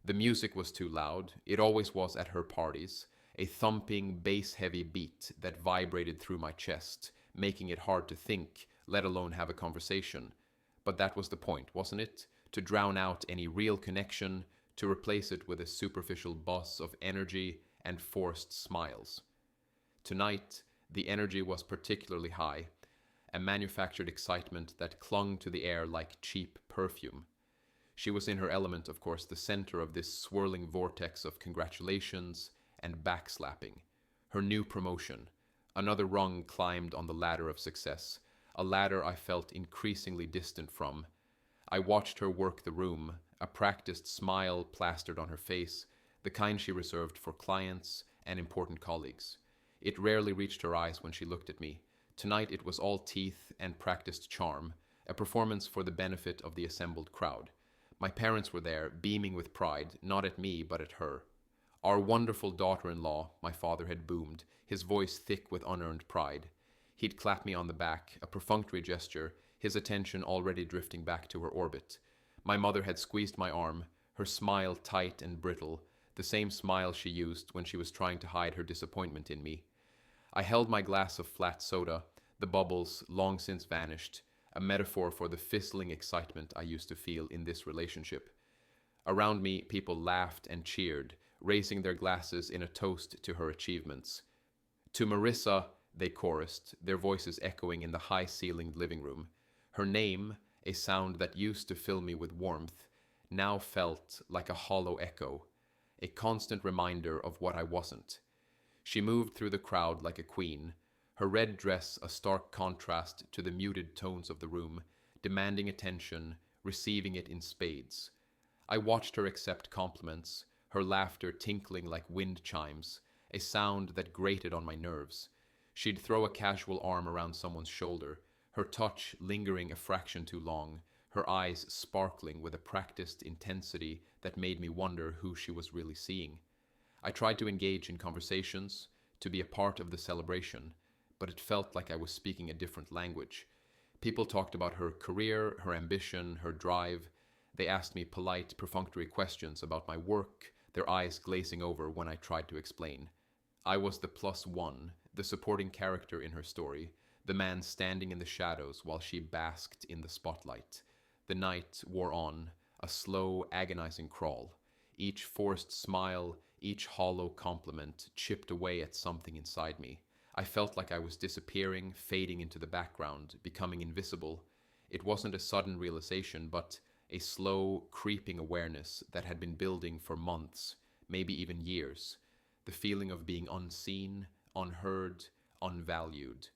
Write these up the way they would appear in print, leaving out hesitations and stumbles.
The music was too loud. It always was at her parties. A thumping, bass-heavy beat that vibrated through my chest, making it hard to think, let alone have a conversation. But that was the point, wasn't it? To drown out any real connection, to replace it with a superficial buzz of energy and forced smiles. Tonight, the energy was particularly high, a manufactured excitement that clung to the air like cheap perfume. She was in her element, of course, the center of this swirling vortex of congratulations and backslapping. Her new promotion, another rung climbed on the ladder of success, a ladder I felt increasingly distant from. I watched her work the room, a practiced smile plastered on her face, the kind she reserved for clients and important colleagues. It rarely reached her eyes when she looked at me. Tonight it was all teeth and practiced charm, a performance for the benefit of the assembled crowd. My parents were there, beaming with pride, not at me, but at her. Our wonderful daughter-in-law, my father had boomed, his voice thick with unearned pride. He'd clap me on the back, a perfunctory gesture, his attention already drifting back to her orbit. My mother had squeezed my arm, her smile tight and brittle, the same smile she used when she was trying to hide her disappointment in me. I held my glass of flat soda, the bubbles long since vanished, a metaphor for the fizzling excitement I used to feel in this relationship. Around me, people laughed and cheered, raising their glasses in a toast to her achievements. To Marissa, they chorused, their voices echoing in the high-ceilinged living room. Her name, a sound that used to fill me with warmth, now felt like a hollow echo, a constant reminder of what I wasn't. She moved through the crowd like a queen, her red dress a stark contrast to the muted tones of the room, demanding attention, receiving it in spades. I watched her accept compliments, her laughter tinkling like wind chimes, a sound that grated on my nerves. She'd throw a casual arm around someone's shoulder, her touch lingering a fraction too long, her eyes sparkling with a practiced intensity that made me wonder who she was really seeing. I tried to engage in conversations, to be a part of the celebration, but it felt like I was speaking a different language. People talked about her career, her ambition, her drive. They asked me polite, perfunctory questions about my work, their eyes glazing over when I tried to explain. I was the plus one, the supporting character in her story, the man standing in the shadows while she basked in the spotlight. The night wore on, a slow, agonizing crawl. Each forced smile, each hollow compliment chipped away at something inside me. I felt like I was disappearing, fading into the background, becoming invisible. It wasn't a sudden realization, but a slow, creeping awareness that had been building for months, maybe even years. The feeling of being unseen, unheard, unvalued.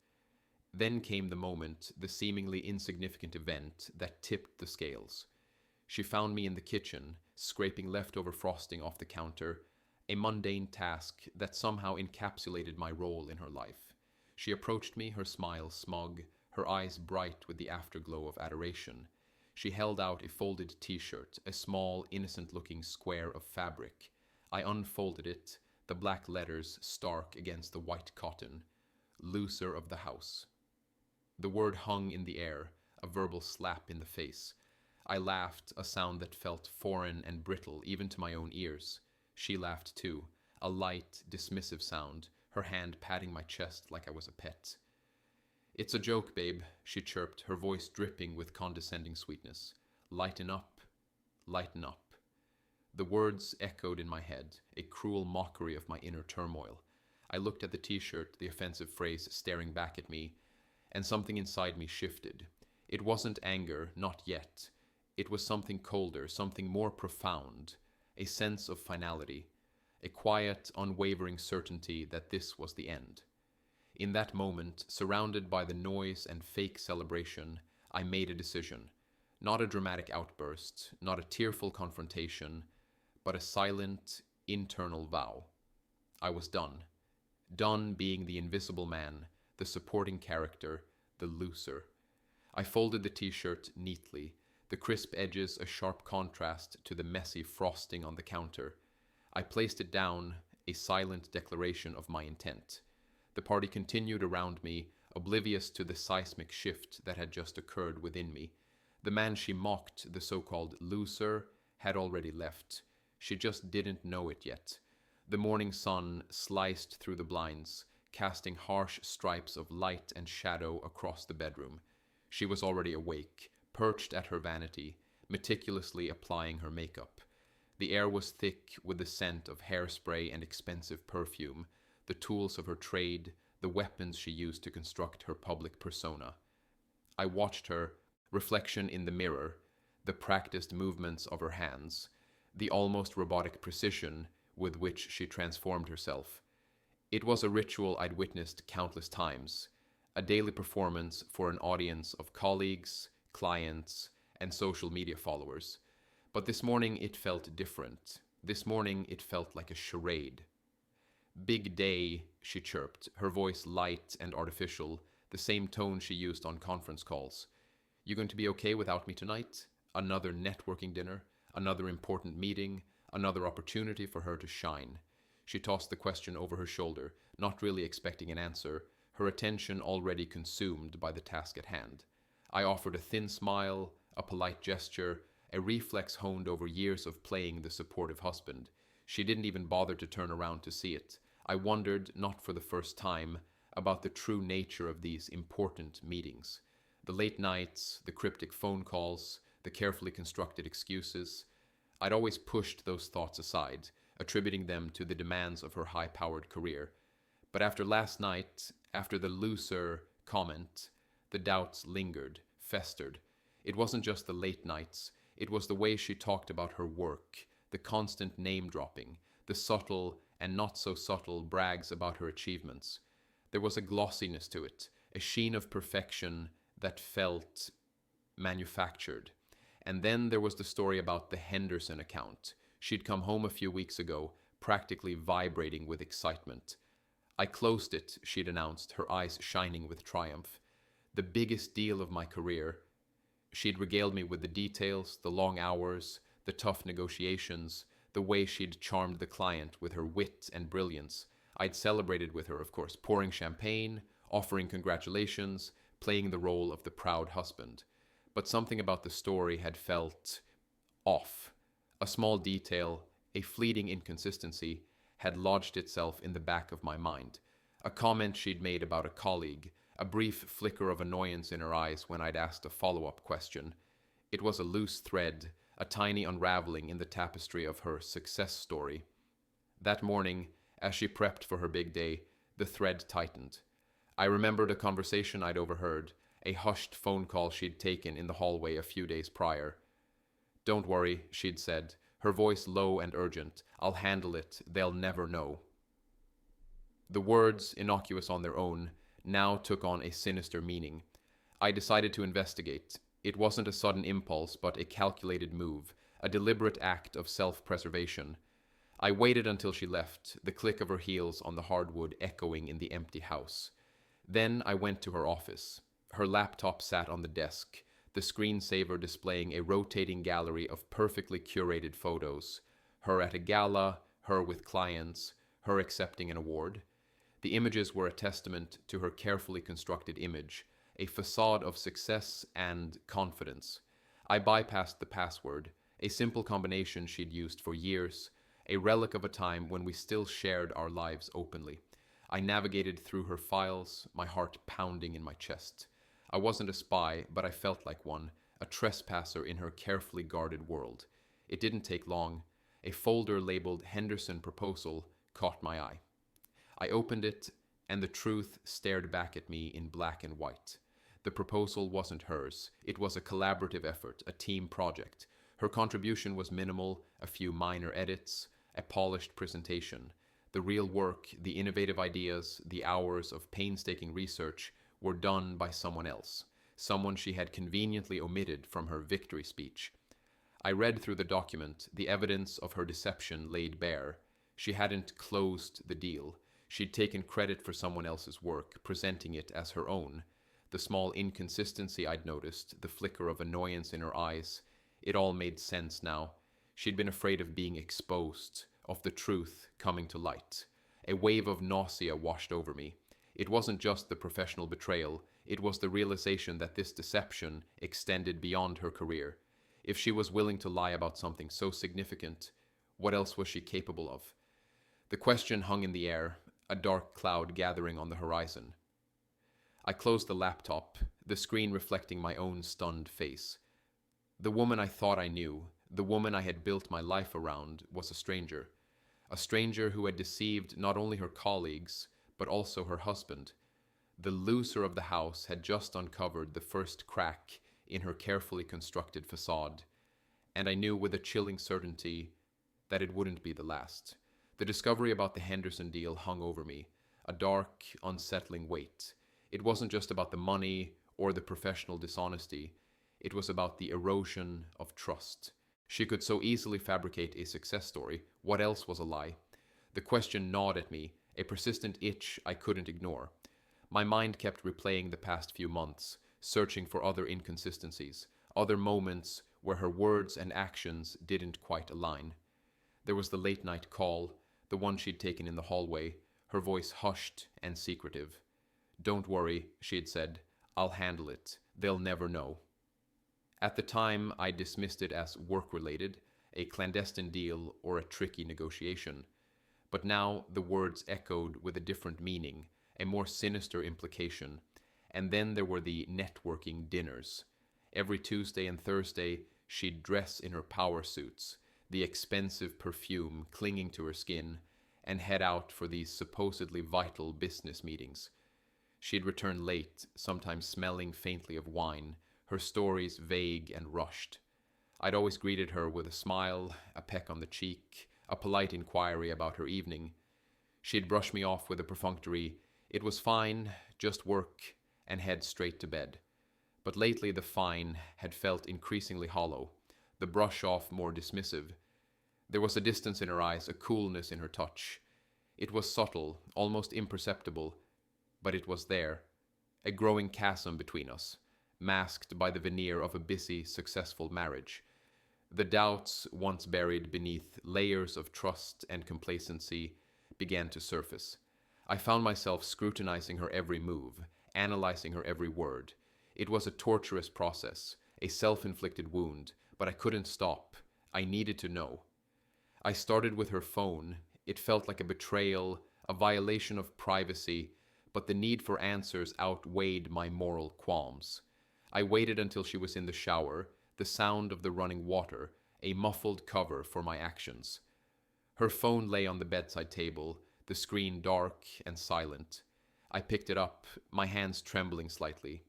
Then came the moment, the seemingly insignificant event that tipped the scales. She found me in the kitchen, scraping leftover frosting off the counter, a mundane task that somehow encapsulated my role in her life. She approached me, her smile smug, her eyes bright with the afterglow of adoration. She held out a folded t-shirt, a small, innocent-looking square of fabric. I unfolded it, the black letters stark against the white cotton. Loser of the house. The word hung in the air, a verbal slap in the face. I laughed, a sound that felt foreign and brittle even to my own ears. She laughed too, a light, dismissive sound, her hand patting my chest like I was a pet. "It's a joke, babe," she chirped, her voice dripping with condescending sweetness. "Lighten up, lighten up." The words echoed in my head, a cruel mockery of my inner turmoil. I looked at the t-shirt, the offensive phrase staring back at me, and something inside me shifted. It wasn't anger, not yet. It was something colder, something more profound, a sense of finality, a quiet, unwavering certainty that this was the end. In that moment, surrounded by the noise and fake celebration, I made a decision. Not a dramatic outburst, not a tearful confrontation, but a silent, internal vow. I was done. Done being the invisible man, the supporting character, the loser. I folded the t-shirt neatly, the crisp edges a sharp contrast to the messy frosting on the counter. I placed it down, a silent declaration of my intent. The party continued around me, oblivious to the seismic shift that had just occurred within me. The man she mocked, the so-called loser, had already left. She just didn't know it yet. The morning sun sliced through the blinds, casting harsh stripes of light and shadow across the bedroom. She was already awake, perched at her vanity, meticulously applying her makeup. The air was thick with the scent of hairspray and expensive perfume, the tools of her trade, the weapons she used to construct her public persona. I watched her, reflection in the mirror, the practiced movements of her hands, the almost robotic precision with which she transformed herself. It was a ritual I'd witnessed countless times, a daily performance for an audience of colleagues, clients, and social media followers. But this morning it felt different. This morning it felt like a charade. "Big day," she chirped, her voice light and artificial, the same tone she used on conference calls. "You going to be okay without me tonight? Another networking dinner, another important meeting, another opportunity for her to shine." She tossed the question over her shoulder, not really expecting an answer, her attention already consumed by the task at hand. I offered a thin smile, a polite gesture, a reflex honed over years of playing the supportive husband. She didn't even bother to turn around to see it. I wondered, not for the first time, about the true nature of these important meetings. The late nights, the cryptic phone calls, the carefully constructed excuses. I'd always pushed those thoughts aside, attributing them to the demands of her high-powered career. But after last night, after the looser comment, the doubts lingered, festered. It wasn't just the late nights, it was the way she talked about her work, the constant name-dropping, the subtle and not so subtle brags about her achievements. There was a glossiness to it, a sheen of perfection that felt manufactured. And then there was the story about the Henderson account. She'd come home a few weeks ago, practically vibrating with excitement. "I closed it," she'd announced, her eyes shining with triumph. "The biggest deal of my career." She'd regaled me with the details, the long hours, the tough negotiations, the way she'd charmed the client with her wit and brilliance. I'd celebrated with her, of course, pouring champagne, offering congratulations, playing the role of the proud husband. But something about the story had felt off. A small detail, a fleeting inconsistency, had lodged itself in the back of my mind. A comment she'd made about a colleague, a brief flicker of annoyance in her eyes when I'd asked a follow-up question. It was a loose thread, a tiny unraveling in the tapestry of her success story. That morning, as she prepped for her big day, the thread tightened. I remembered a conversation I'd overheard, a hushed phone call she'd taken in the hallway a few days prior. "Don't worry," she'd said, her voice low and urgent. "I'll handle it. They'll never know." The words, innocuous on their own, now took on a sinister meaning. I decided to investigate. It wasn't a sudden impulse, but a calculated move, a deliberate act of self-preservation. I waited until she left, the click of her heels on the hardwood echoing in the empty house. Then I went to her office. Her laptop sat on the desk, the screensaver displaying a rotating gallery of perfectly curated photos. Her at a gala, her with clients, her accepting an award. The images were a testament to her carefully constructed image, a facade of success and confidence. I bypassed the password, a simple combination she'd used for years, a relic of a time when we still shared our lives openly. I navigated through her files, my heart pounding in my chest. I wasn't a spy, but I felt like one, a trespasser in her carefully guarded world. It didn't take long. A folder labeled Henderson Proposal caught my eye. I opened it, and the truth stared back at me in black and white. The proposal wasn't hers. It was a collaborative effort, a team project. Her contribution was minimal, a few minor edits, a polished presentation. The real work, the innovative ideas, the hours of painstaking research were done by someone else, someone she had conveniently omitted from her victory speech. I read through the document, the evidence of her deception laid bare. She hadn't closed the deal. She'd taken credit for someone else's work, presenting it as her own. The small inconsistency I'd noticed, the flicker of annoyance in her eyes, it all made sense now. She'd been afraid of being exposed, of the truth coming to light. A wave of nausea washed over me. It wasn't just the professional betrayal, it was the realization that this deception extended beyond her career. If she was willing to lie about something so significant, What else was she capable of? The question hung in the air, a dark cloud gathering on the horizon. I closed the laptop, the screen reflecting my own stunned face. The woman I thought I knew, the woman I had built my life around, was a stranger. A stranger who had deceived not only her colleagues, but also her husband. The loser of the house had just uncovered the first crack in her carefully constructed facade, and I knew with a chilling certainty that it wouldn't be the last. The discovery about the Henderson deal hung over me, a dark, unsettling weight. It wasn't just about the money or the professional dishonesty, it was about the erosion of trust. She could so easily fabricate a success story. What else was a lie? The question gnawed at me, a persistent itch I couldn't ignore. My mind kept replaying the past few months, searching for other inconsistencies, other moments where her words and actions didn't quite align. There was the late night call, the one she'd taken in the hallway, her voice hushed and secretive. "Don't worry," she had said. "I'll handle it. They'll never know." At the time, I dismissed it as work-related, a clandestine deal or a tricky negotiation. But now the words echoed with a different meaning, a more sinister implication. And then there were the networking dinners. Every Tuesday and Thursday, she'd dress in her power suits, the expensive perfume clinging to her skin, and head out for these supposedly vital business meetings. She'd return late, sometimes smelling faintly of wine, her stories vague and rushed. I'd always greeted her with a smile, a peck on the cheek, a polite inquiry about her evening. She'd brush me off with a perfunctory, "It was fine, just work," and head straight to bed. But lately the fine had felt increasingly hollow, the brush off more dismissive. There was a distance in her eyes, a coolness in her touch. It was subtle, almost imperceptible, but it was there, a growing chasm between us, masked by the veneer of a busy, successful marriage. The doubts, once buried beneath layers of trust and complacency, began to surface. I found myself scrutinizing her every move, analyzing her every word. It was a torturous process, a self-inflicted wound, but I couldn't stop. I needed to know. I started with her phone. It felt like a betrayal, a violation of privacy, but the need for answers outweighed my moral qualms. I waited until she was in the shower, the sound of the running water, a muffled cover for my actions. Her phone lay on the bedside table, the screen dark and silent. I picked it up, my hands trembling slightly.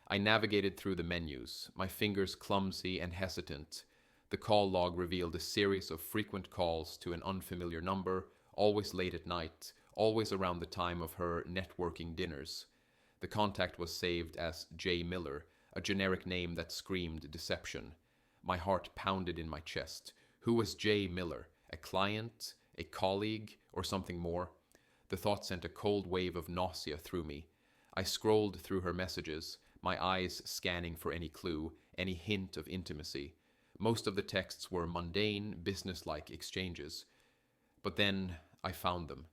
I navigated through the menus, my fingers clumsy and hesitant. The call log revealed a series of frequent calls to an unfamiliar number, always late at night, always around the time of her networking dinners. The contact was saved as J. Miller, a generic name that screamed deception. My heart pounded in my chest. Who was J. Miller? A client? A colleague? Or something more? The thought sent a cold wave of nausea through me. I scrolled through her messages, my eyes scanning for any clue, any hint of intimacy. Most of the texts were mundane, businesslike exchanges. But then I found them.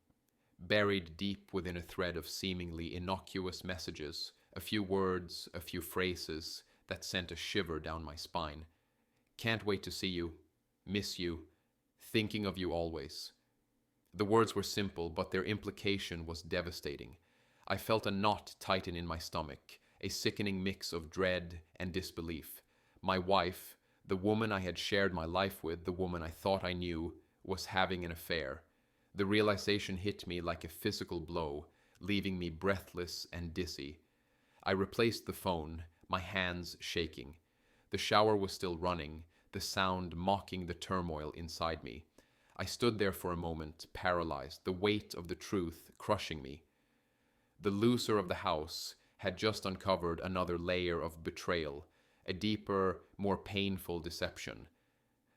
Buried deep within a thread of seemingly innocuous messages, a few words, a few phrases that sent a shiver down my spine. "Can't wait to see you. Miss you. Thinking of you always." The words were simple, but their implication was devastating. I felt a knot tighten in my stomach, a sickening mix of dread and disbelief. My wife, the woman I had shared my life with, the woman I thought I knew, was having an affair. The realization hit me like a physical blow, leaving me breathless and dizzy. I replaced the phone, my hands shaking. The shower was still running, the sound mocking the turmoil inside me. I stood there for a moment, paralyzed, the weight of the truth crushing me. The loser of the house had just uncovered another layer of betrayal, a deeper, more painful deception.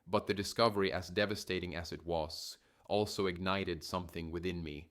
But the discovery, as devastating as it was, also ignited something within me.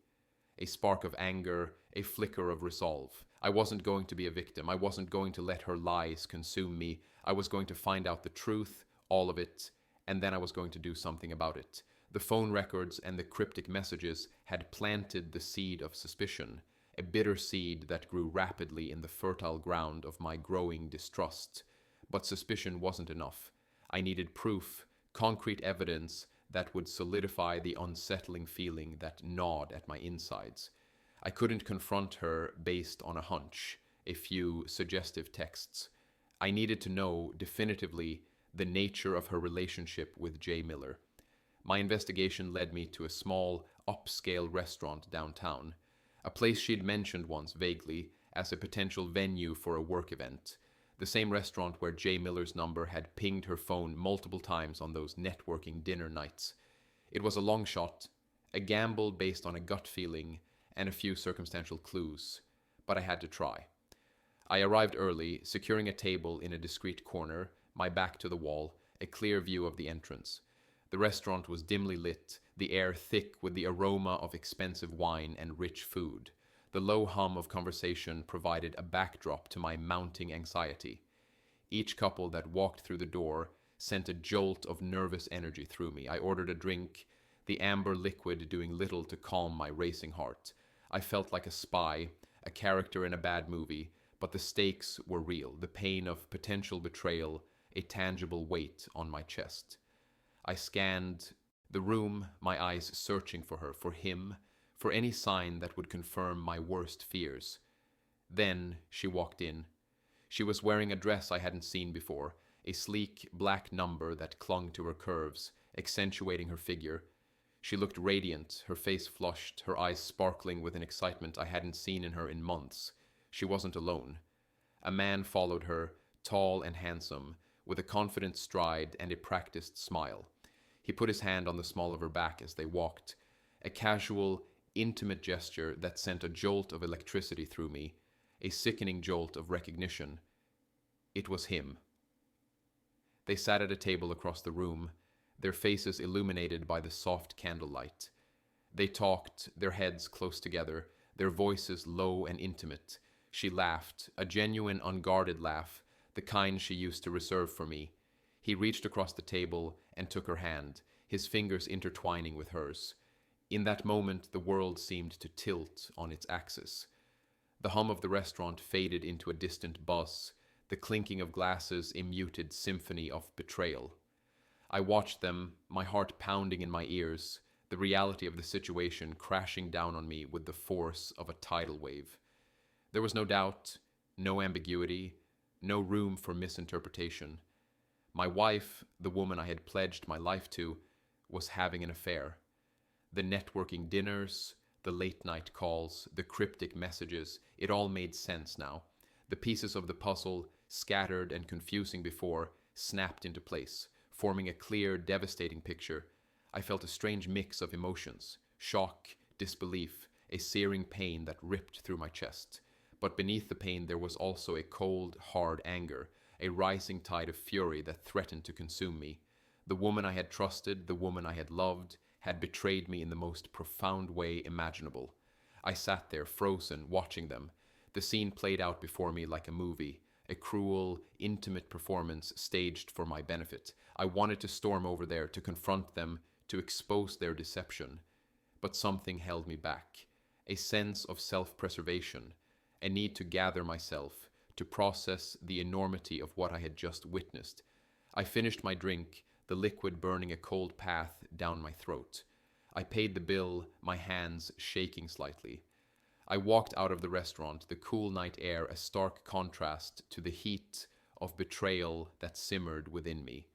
A spark of anger, a flicker of resolve. I wasn't going to be a victim. I wasn't going to let her lies consume me. I was going to find out the truth, all of it, and then I was going to do something about it. The phone records and the cryptic messages had planted the seed of suspicion, a bitter seed that grew rapidly in the fertile ground of my growing distrust. But suspicion wasn't enough. I needed proof, concrete evidence that would solidify the unsettling feeling that gnawed at my insides. I couldn't confront her based on a hunch, a few suggestive texts. I needed to know definitively the nature of her relationship with Jay Miller. My investigation led me to a small, upscale restaurant downtown, a place she'd mentioned once vaguely as a potential venue for a work event, the same restaurant where Jay Miller's number had pinged her phone multiple times on those networking dinner nights. It was a long shot, a gamble based on a gut feeling and a few circumstantial clues, but I had to try. I arrived early, securing a table in a discreet corner, my back to the wall, a clear view of the entrance. The restaurant was dimly lit, the air thick with the aroma of expensive wine and rich food. The low hum of conversation provided a backdrop to my mounting anxiety. Each couple that walked through the door sent a jolt of nervous energy through me. I ordered a drink, the amber liquid doing little to calm my racing heart. I felt like a spy, a character in a bad movie, but the stakes were real, the pain of potential betrayal, a tangible weight on my chest. I scanned the room, my eyes searching for her, for him, for any sign that would confirm my worst fears. Then she walked in. She was wearing a dress I hadn't seen before, a sleek black number that clung to her curves, accentuating her figure. She looked radiant, her face flushed, her eyes sparkling with an excitement I hadn't seen in her in months. She wasn't alone. A man followed her, tall and handsome, with a confident stride and a practiced smile. He put his hand on the small of her back as they walked, a casual, intimate gesture that sent a jolt of electricity through me, a sickening jolt of recognition. It was him. They sat at a table across the room, their faces illuminated by the soft candlelight. They talked, their heads close together, their voices low and intimate. She laughed, a genuine, unguarded laugh, the kind she used to reserve for me. He reached across the table and took her hand, his fingers intertwining with hers. In that moment, the world seemed to tilt on its axis. The hum of the restaurant faded into a distant buzz, the clinking of glasses a muted symphony of betrayal. I watched them, my heart pounding in my ears, the reality of the situation crashing down on me with the force of a tidal wave. There was no doubt, no ambiguity, no room for misinterpretation. My wife, the woman I had pledged my life to, was having an affair. The networking dinners, the late-night calls, the cryptic messages, it all made sense now. The pieces of the puzzle, scattered and confusing before, snapped into place, forming a clear, devastating picture. I felt a strange mix of emotions, shock, disbelief, a searing pain that ripped through my chest. But beneath the pain there was also a cold, hard anger, a rising tide of fury that threatened to consume me. The woman I had trusted, the woman I had loved, had betrayed me in the most profound way imaginable. I sat there, frozen, watching them. The scene played out before me like a movie, a cruel, intimate performance staged for my benefit. I wanted to storm over there, to confront them, to expose their deception. But something held me back, a sense of self-preservation, a need to gather myself, to process the enormity of what I had just witnessed. I finished my drink, the liquid burning a cold path down my throat. I paid the bill, my hands shaking slightly. I walked out of the restaurant, the cool night air a stark contrast to the heat of betrayal that simmered within me.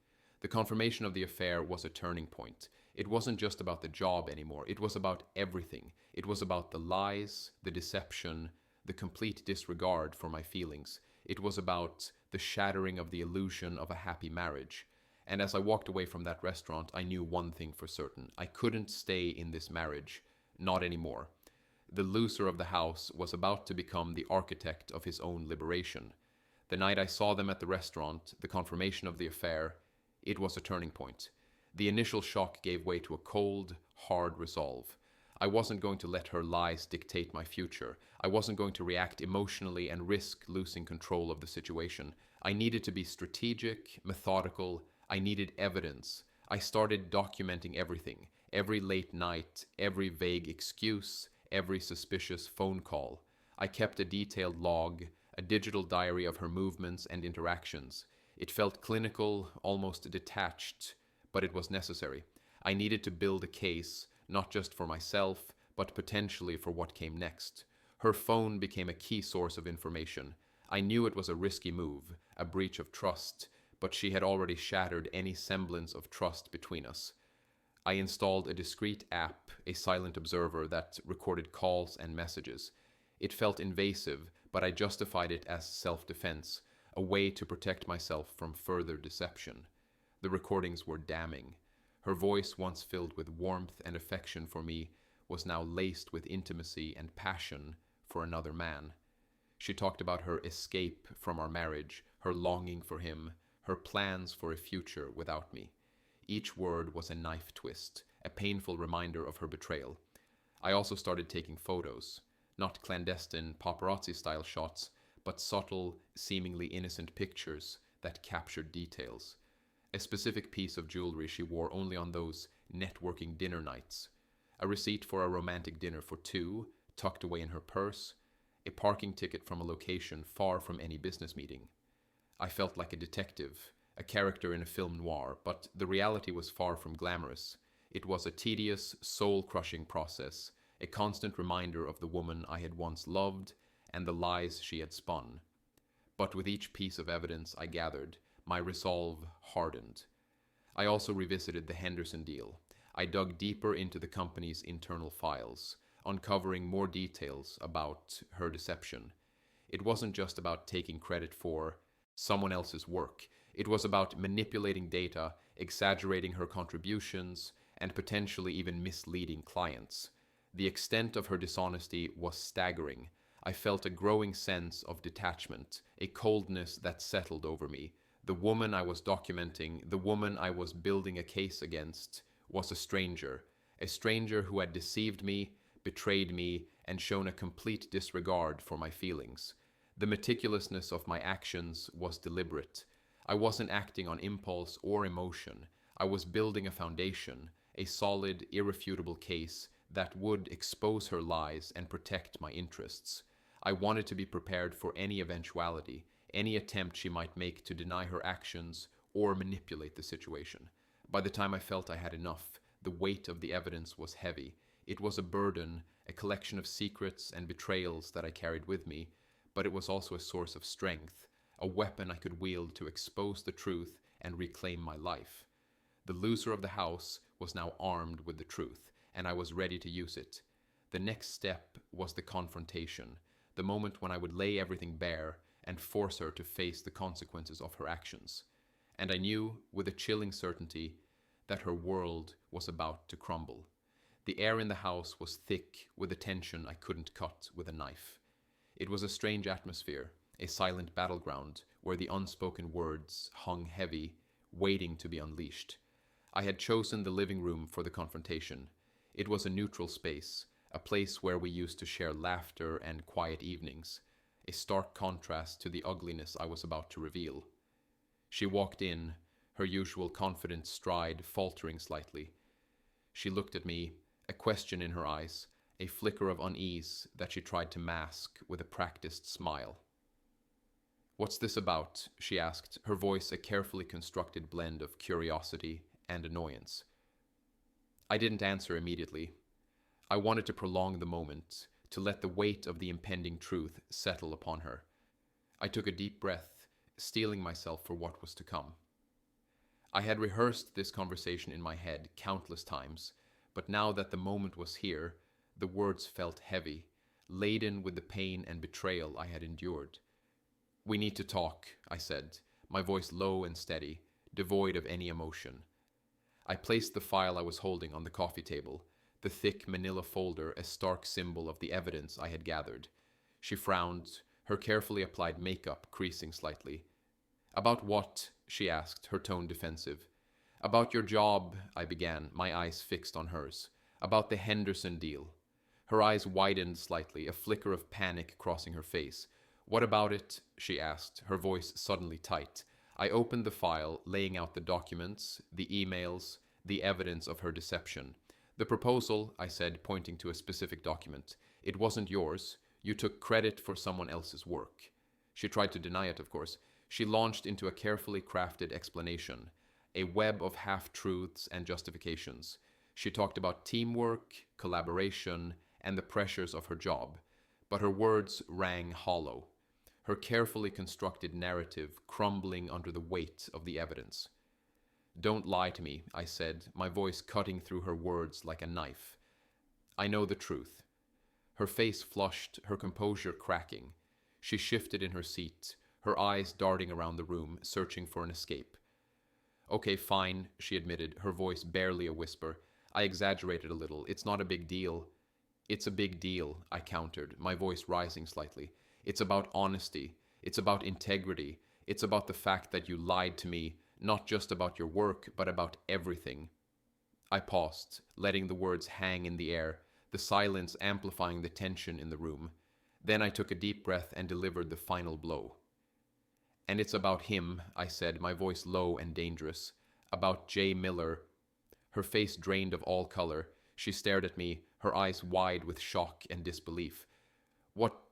The confirmation of the affair was a turning point. It wasn't just about the job anymore, it was about everything. It was about the lies, the deception, the complete disregard for my feelings. It was about the shattering of the illusion of a happy marriage. And as I walked away from that restaurant, I knew one thing for certain. I couldn't stay in this marriage. Not anymore. The loser of the house was about to become the architect of his own liberation. The night I saw them at the restaurant, the confirmation of the affair, it was a turning point. The initial shock gave way to a cold, hard resolve. I wasn't going to let her lies dictate my future. I wasn't going to react emotionally and risk losing control of the situation. I needed to be strategic, methodical. I needed evidence. I started documenting everything. Every late night, every vague excuse, every suspicious phone call. I kept a detailed log, a digital diary of her movements and interactions. It felt clinical, almost detached, but it was necessary. I needed to build a case, not just for myself, but potentially for what came next. Her phone became a key source of information. I knew it was a risky move, a breach of trust, but she had already shattered any semblance of trust between us. I installed a discreet app, a silent observer that recorded calls and messages. It felt invasive, but I justified it as self-defense, a way to protect myself from further deception. The recordings were damning. Her voice, once filled with warmth and affection for me, was now laced with intimacy and passion for another man. She talked about her escape from our marriage, her longing for him, her plans for a future without me. Each word was a knife twist, a painful reminder of her betrayal. I also started taking photos, not clandestine paparazzi-style shots, but subtle, seemingly innocent pictures that captured details. A specific piece of jewelry she wore only on those networking dinner nights. A receipt for a romantic dinner for two, tucked away in her purse. A parking ticket from a location far from any business meeting. I felt like a detective, a character in a film noir, but the reality was far from glamorous. It was a tedious, soul-crushing process, a constant reminder of the woman I had once loved and the lies she had spun. But with each piece of evidence I gathered, my resolve hardened. I also revisited the Henderson deal. I dug deeper into the company's internal files, uncovering more details about her deception. It wasn't just about taking credit for someone else's work. It was about manipulating data, exaggerating her contributions, and potentially even misleading clients. The extent of her dishonesty was staggering. I felt a growing sense of detachment, a coldness that settled over me. The woman I was documenting, the woman I was building a case against, was a stranger who had deceived me, betrayed me, and shown a complete disregard for my feelings. The meticulousness of my actions was deliberate. I wasn't acting on impulse or emotion. I was building a foundation, a solid, irrefutable case that would expose her lies and protect my interests. I wanted to be prepared for any eventuality, any attempt she might make to deny her actions or manipulate the situation. By the time I felt I had enough, the weight of the evidence was heavy. It was a burden, a collection of secrets and betrayals that I carried with me, but it was also a source of strength, a weapon I could wield to expose the truth and reclaim my life. The loser of the house was now armed with the truth, and I was ready to use it. The next step was the confrontation, the moment when I would lay everything bare and force her to face the consequences of her actions. And I knew, with a chilling certainty, that her world was about to crumble. The air in the house was thick with a tension I couldn't cut with a knife. It was a strange atmosphere, a silent battleground where the unspoken words hung heavy, waiting to be unleashed. I had chosen the living room for the confrontation. It was a neutral space, a place where we used to share laughter and quiet evenings, a stark contrast to the ugliness I was about to reveal. She walked in, her usual confident stride faltering slightly. She looked at me, a question in her eyes, a flicker of unease that she tried to mask with a practiced smile. "What's this about?" she asked, her voice a carefully constructed blend of curiosity and annoyance. I didn't answer immediately. I wanted to prolong the moment, to let the weight of the impending truth settle upon her. I took a deep breath, steeling myself for what was to come. I had rehearsed this conversation in my head countless times, but now that the moment was here, the words felt heavy, laden with the pain and betrayal I had endured. "We need to talk," I said, my voice low and steady, devoid of any emotion. I placed the file I was holding on the coffee table, the thick manila folder a stark symbol of the evidence I had gathered. She frowned, her carefully applied makeup creasing slightly. "About what?" she asked, her tone defensive. "About your job," I began, my eyes fixed on hers. "About the Henderson deal." Her eyes widened slightly, a flicker of panic crossing her face. "What about it?" she asked, her voice suddenly tight. I opened the file, laying out the documents, the emails, the evidence of her deception. "The proposal," I said, pointing to a specific document. "It wasn't yours. You took credit for someone else's work." She tried to deny it, of course. She launched into a carefully crafted explanation. a web of half-truths and justifications. She talked about teamwork, collaboration, and the pressures of her job, but her words rang hollow, her carefully constructed narrative crumbling under the weight of the evidence. "Don't lie to me," I said, my voice cutting through her words like a knife. "I know the truth." Her face flushed, her composure cracking. She shifted in her seat, her eyes darting around the room, searching for an escape. "Okay, fine," she admitted, her voice barely a whisper. "I exaggerated a little. It's not a big deal." "It's a big deal," I countered, my voice rising slightly. "It's about honesty. It's about integrity. It's about the fact that you lied to me, not just about your work, but about everything." I paused, letting the words hang in the air, the silence amplifying the tension in the room. Then I took a deep breath and delivered the final blow. "And it's about him," I said, my voice low and dangerous. "About Jay Miller." Her face drained of all color. She stared at me, her eyes wide with shock and disbelief. What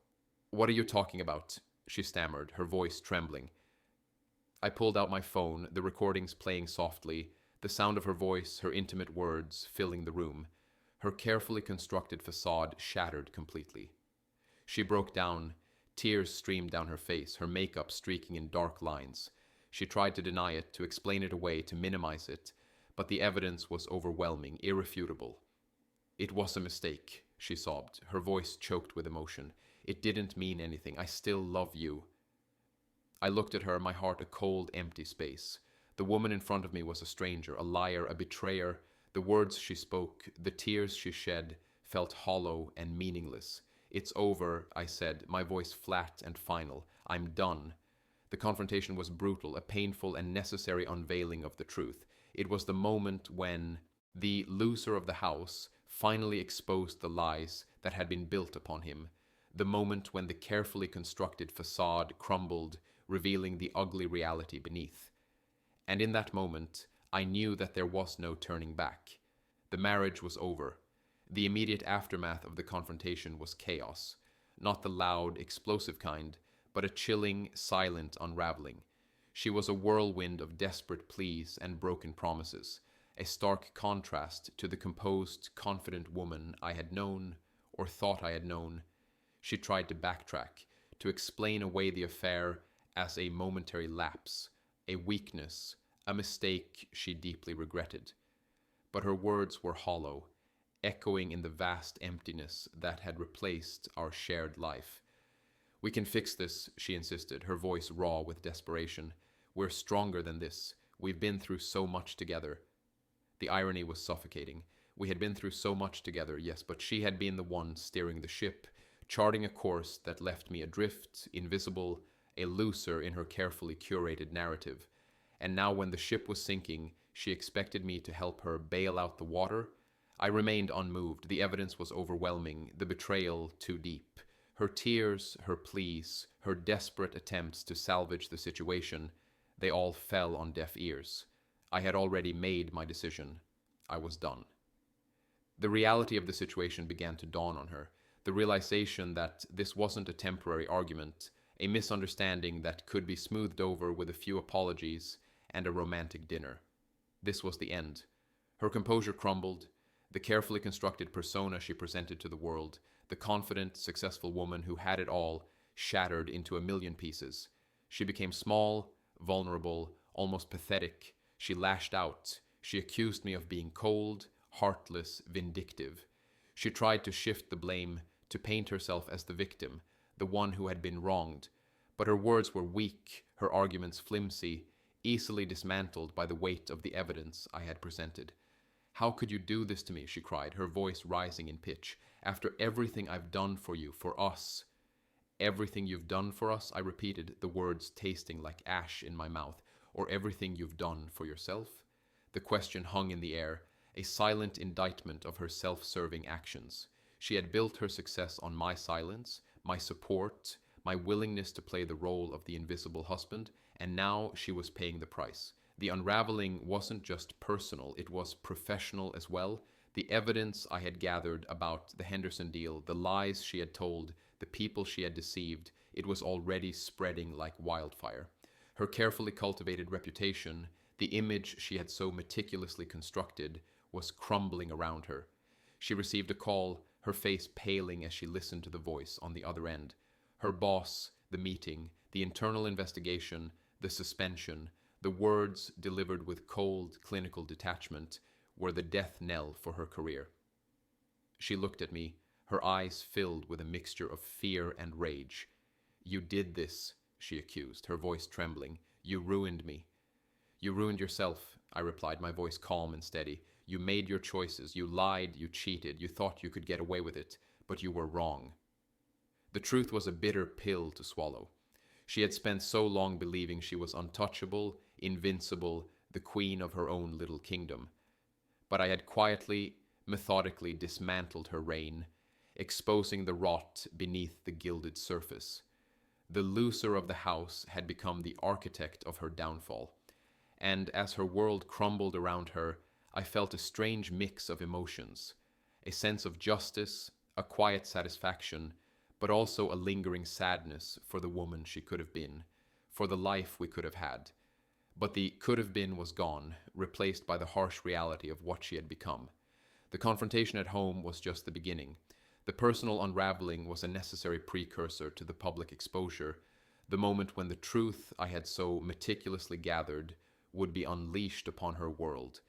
are you talking about?" she stammered, her voice trembling. I pulled out my phone, the recordings playing softly, the sound of her voice, her intimate words, filling the room. Her carefully constructed facade shattered completely. She broke down. Tears streamed down her face, her makeup streaking in dark lines. She tried to deny it, to explain it away, to minimize it, but the evidence was overwhelming, irrefutable. "It was a mistake," she sobbed, her voice choked with emotion. "It didn't mean anything. I still love you." I looked at her, my heart a cold, empty space. The woman in front of me was a stranger, a liar, a betrayer. The words she spoke, the tears she shed, felt hollow and meaningless. "It's over," I said, my voice flat and final. "I'm done." The confrontation was brutal, a painful and necessary unveiling of the truth. It was the moment when the loser of the house finally exposed the lies that had been built upon him. The moment when the carefully constructed facade crumbled, revealing the ugly reality beneath. And in that moment, I knew that there was no turning back. The marriage was over. The immediate aftermath of the confrontation was chaos. Not the loud, explosive kind, but a chilling, silent unraveling. She was a whirlwind of desperate pleas and broken promises, a stark contrast to the composed, confident woman I had known, or thought I had known. She tried to backtrack, to explain away the affair as a momentary lapse, a weakness, a mistake she deeply regretted. But her words were hollow, echoing in the vast emptiness that had replaced our shared life. "We can fix this," she insisted, her voice raw with desperation. "We're stronger than this. We've been through so much together." The irony was suffocating. We had been through so much together, yes, but she had been the one steering the ship, charting a course that left me adrift, invisible, a loser in her carefully curated narrative. And now when the ship was sinking, she expected me to help her bail out the water? I remained unmoved. The evidence was overwhelming, the betrayal too deep. Her tears, her pleas, her desperate attempts to salvage the situation, they all fell on deaf ears. I had already made my decision. I was done. The reality of the situation began to dawn on her, the realization that this wasn't a temporary argument, a misunderstanding that could be smoothed over with a few apologies and a romantic dinner. This was the end. Her composure crumbled, the carefully constructed persona she presented to the world, the confident, successful woman who had it all, shattered into a million pieces. She became small, vulnerable, almost pathetic. She lashed out. She accused me of being cold, heartless, vindictive. She tried to shift the blame, to paint herself as the victim, the one who had been wronged. But her words were weak, her arguments flimsy, easily dismantled by the weight of the evidence I had presented. "How could you do this to me?" she cried, her voice rising in pitch. "After everything I've done for you, for us." "Everything you've done for us?" I repeated, the words tasting like ash in my mouth. "Or everything you've done for yourself?" The question hung in the air, a silent indictment of her self-serving actions. She had built her success on my silence, my support, my willingness to play the role of the invisible husband, and now she was paying the price. The unraveling wasn't just personal, it was professional as well. The evidence I had gathered about the Henderson deal, the lies she had told, the people she had deceived, it was already spreading like wildfire. Her carefully cultivated reputation, The image she had so meticulously constructed was crumbling around her. She received a call, her face paling as she listened to the voice on the other end. Her boss, the meeting, the internal investigation, the suspension, the words delivered with cold, clinical detachment were the death knell for her career. She looked at me, her eyes filled with a mixture of fear and rage. "You did this," she accused, her voice trembling. "You ruined me." "You ruined yourself," I replied, my voice calm and steady. "You made your choices. You lied, you cheated, you thought you could get away with it, but you were wrong." The truth was a bitter pill to swallow. She had spent so long believing she was untouchable, invincible, the queen of her own little kingdom. But I had quietly, methodically dismantled her reign, exposing the rot beneath the gilded surface. The loser of the house had become the architect of her downfall, and as her world crumbled around her, I felt a strange mix of emotions, a sense of justice, a quiet satisfaction, but also a lingering sadness for the woman she could have been, for the life we could have had. But the could have been was gone, replaced by the harsh reality of what she had become. The confrontation at home was just the beginning. The personal unraveling was a necessary precursor to the public exposure, the moment when the truth I had so meticulously gathered would be unleashed upon her world.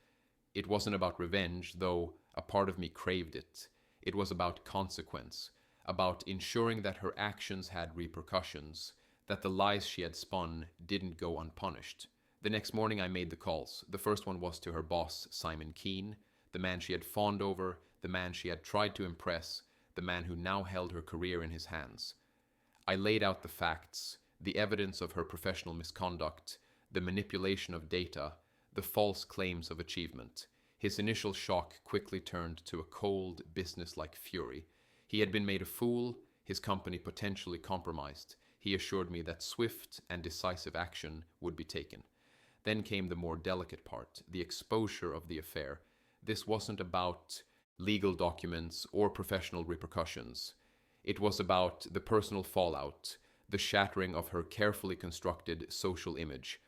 It wasn't about revenge, though a part of me craved it. It was about consequence, about ensuring that her actions had repercussions, that the lies she had spun didn't go unpunished. The next morning I made the calls. The first one was to her boss, Simon Keene, the man she had fawned over, the man she had tried to impress, the man who now held her career in his hands. I laid out the facts, the evidence of her professional misconduct, the manipulation of data, the false claims of achievement. His initial shock quickly turned to a cold, business-like fury. He had been made a fool, his company potentially compromised. He assured me that swift and decisive action would be taken. Then came the more delicate part, the exposure of the affair. This wasn't about legal documents or professional repercussions. It was about the personal fallout, the shattering of her carefully constructed social image.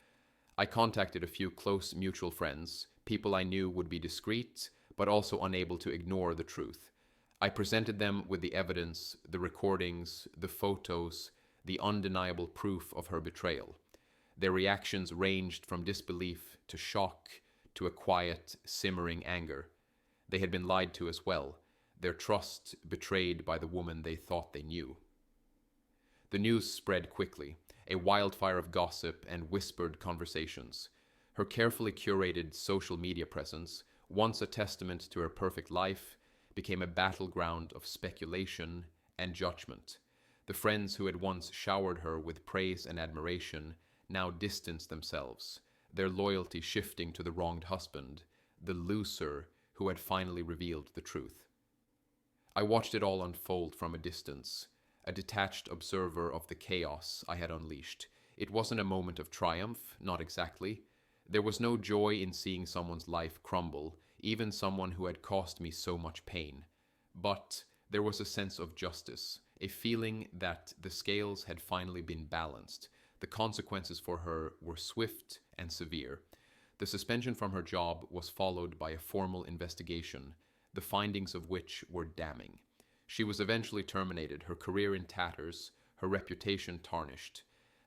I contacted a few close mutual friends, people I knew would be discreet, but also unable to ignore the truth. I presented them with the evidence, the recordings, the photos, the undeniable proof of her betrayal. Their reactions ranged from disbelief to shock to a quiet, simmering anger. They had been lied to as well, their trust betrayed by the woman they thought they knew. The news spread quickly, a wildfire of gossip and whispered conversations. Her carefully curated social media presence, once a testament to her perfect life, became a battleground of speculation and judgment. The friends who had once showered her with praise and admiration now distanced themselves, their loyalty shifting to the wronged husband, the loser who had finally revealed the truth. I watched it all unfold from a distance, a detached observer of the chaos I had unleashed. It wasn't a moment of triumph, not exactly. There was no joy in seeing someone's life crumble, even someone who had caused me so much pain. But there was a sense of justice, a feeling that the scales had finally been balanced. The consequences for her were swift and severe. The suspension from her job was followed by a formal investigation, the findings of which were damning. She was eventually terminated, her career in tatters, her reputation tarnished.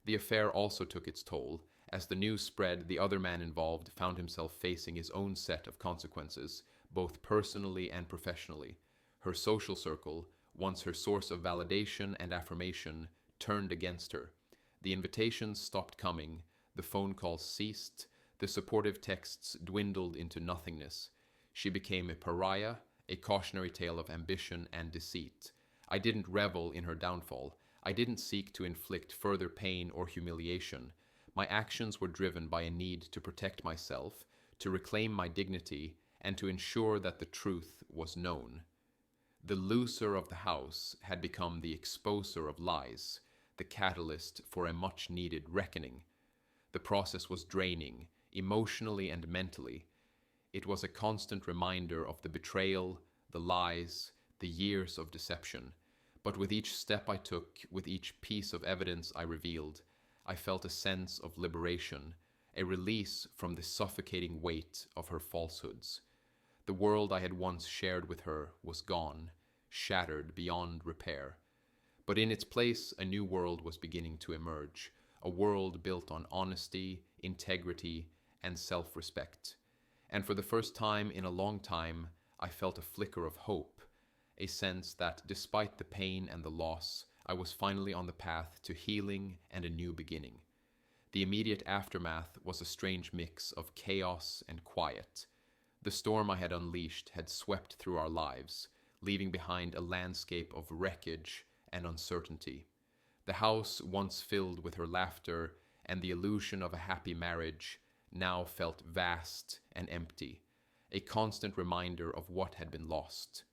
The affair also took its toll. As the news spread, the other man involved found himself facing his own set of consequences, both personally and professionally. Her social circle, once her source of validation and affirmation, turned against her. The invitations stopped coming, the phone calls ceased, the supportive texts dwindled into nothingness. She became a pariah, a cautionary tale of ambition and deceit. I didn't revel in her downfall. I didn't seek to inflict further pain or humiliation. My actions were driven by a need to protect myself, to reclaim my dignity, and to ensure that the truth was known. The loser of the house had become the exposer of lies, the catalyst for a much-needed reckoning. The process was draining, emotionally and mentally. It was a constant reminder of the betrayal, the lies, the years of deception. But with each step I took, with each piece of evidence I revealed, I felt a sense of liberation, a release from the suffocating weight of her falsehoods. The world I had once shared with her was gone, shattered beyond repair. But in its place, a new world was beginning to emerge, a world built on honesty, integrity, and self respect. And for the first time in a long time, I felt a flicker of hope, a sense that despite the pain and the loss, I was finally on the path to healing and a new beginning. The immediate aftermath was a strange mix of chaos and quiet. The storm I had unleashed had swept through our lives, leaving behind a landscape of wreckage and uncertainty. The house, once filled with her laughter and the illusion of a happy marriage, now felt vast and empty, a constant reminder of what had been lost.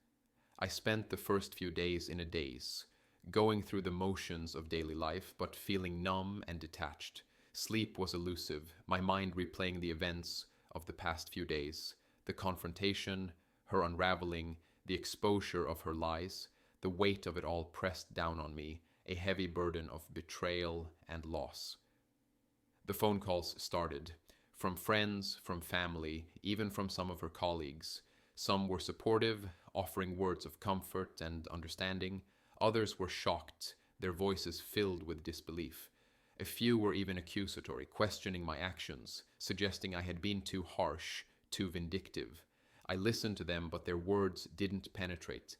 I spent the first few days in a daze, going through the motions of daily life, but feeling numb and detached. Sleep was elusive, my mind replaying the events of the past few days, the confrontation, her unraveling, the exposure of her lies, the weight of it all pressed down on me, a heavy burden of betrayal and loss. The phone calls started. From friends, from family, even from some of her colleagues. Some were supportive, offering words of comfort and understanding. Others were shocked, their voices filled with disbelief. A few were even accusatory, questioning my actions, suggesting I had been too harsh, too vindictive. I listened to them, but their words didn't penetrate.